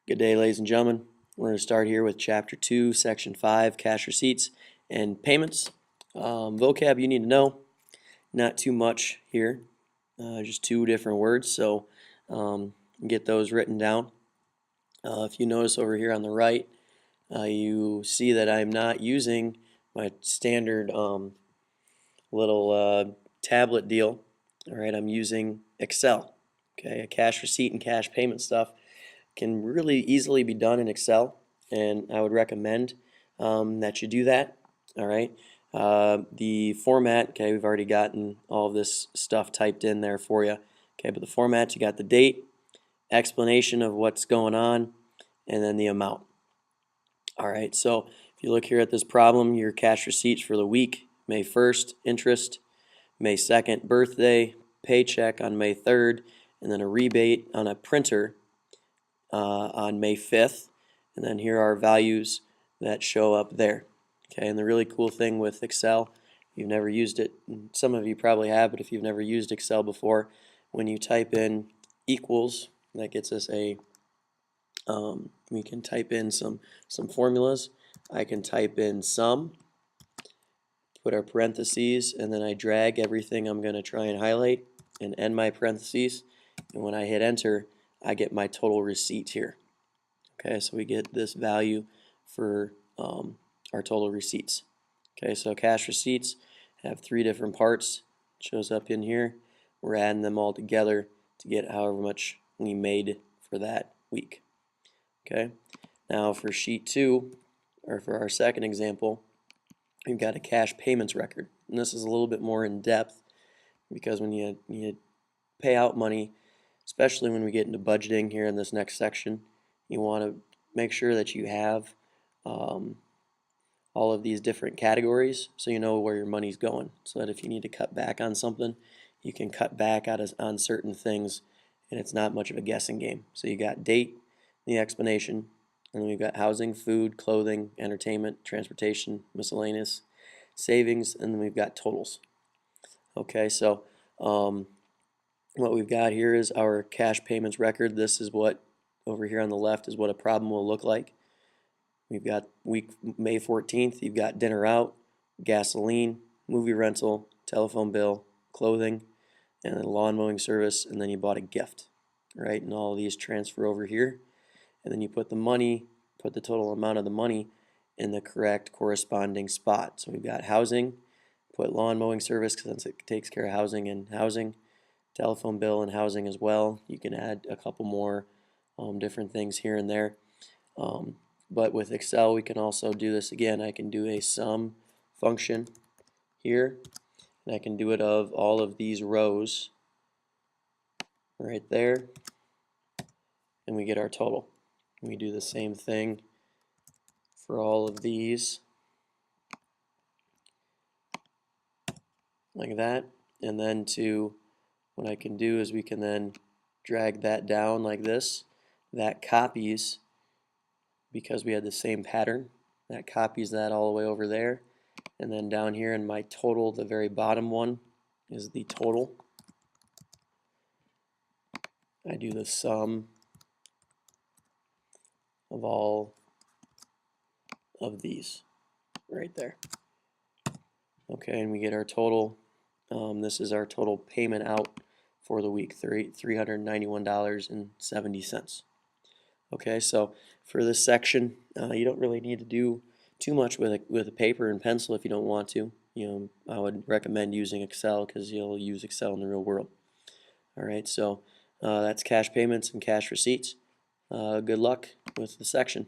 Good day, ladies and gentlemen. We're going to start here with Chapter 2, Section 5, Cash Receipts and Payments. Vocab you need to know, not too much here, just two different words, so get those written down. If you notice over here on the right, you see that I'm not using my standard little tablet deal. All right, I'm using Excel. Okay, a cash receipt and cash payment stuff can really easily be done in Excel, and I would recommend that you do that. All right. The format, okay, we've already gotten all of this stuff typed in there for you. Okay, but the format, you got the date, explanation of what's going on, and then the amount. All right, so if you look here at this problem, your cash receipts for the week, May 1st, interest, May 2nd, birthday, paycheck on May 3rd, and then a rebate on a printer on May 5th, and then here are values that show up there. Okay, and the really cool thing with Excel, if you've never used it, some of you probably have, but if you've never used Excel before, when you type in equals, that gets us a, we can type in some formulas. I can type in sum, put our parentheses, and then I drag everything I'm going to try and highlight and end my parentheses, and when I hit enter, I get my total receipt here. Okay, so we get this value for our total receipts. Okay, so cash receipts have three different parts. It shows up in here. We're adding them all together to get however much we made for that week. Okay, now for sheet 2, or for our second example, we've got a cash payments record. And this is a little bit more in depth because when you pay out money, especially when we get into budgeting here in this next section, you want to make sure that you have all of these different categories so you know where your money's going, so that if you need to cut back on something, you can cut back on certain things and it's not much of a guessing game. So you got date, the explanation, and then we've got housing, food, clothing, entertainment, transportation, miscellaneous, savings, and then we've got totals. Okay, so what we've got here is our cash payments record. This is what, over here on the left, is what a problem will look like. We've got week May 14th, you've got dinner out, gasoline, movie rental, telephone bill, clothing, and then lawn mowing service, and then you bought a gift, right? And all of these transfer over here, and then you put the money, put the total amount of the money in the correct corresponding spot. So we've got housing, put lawn mowing service because it takes care of housing and housing, telephone bill and housing as well. You can add a couple more different things here and there. But with Excel, we can also do this again. I can do a sum function here, and I can do it of all of these rows right there, and we get our total. We do the same thing for all of these, like that. And then what I can do is we can then drag that down like this. That copies, because we had the same pattern, that copies that all the way over there. And then down here in my total, the very bottom one is the total. I do the sum of all of these right there. Okay, and we get our total. This is our total payment out for the week, $391.70. Okay, so for this section, you don't really need to do too much with a paper and pencil if you don't want to. I would recommend using Excel because you'll use Excel in the real world. All right, so that's cash payments and cash receipts. Good luck with the section.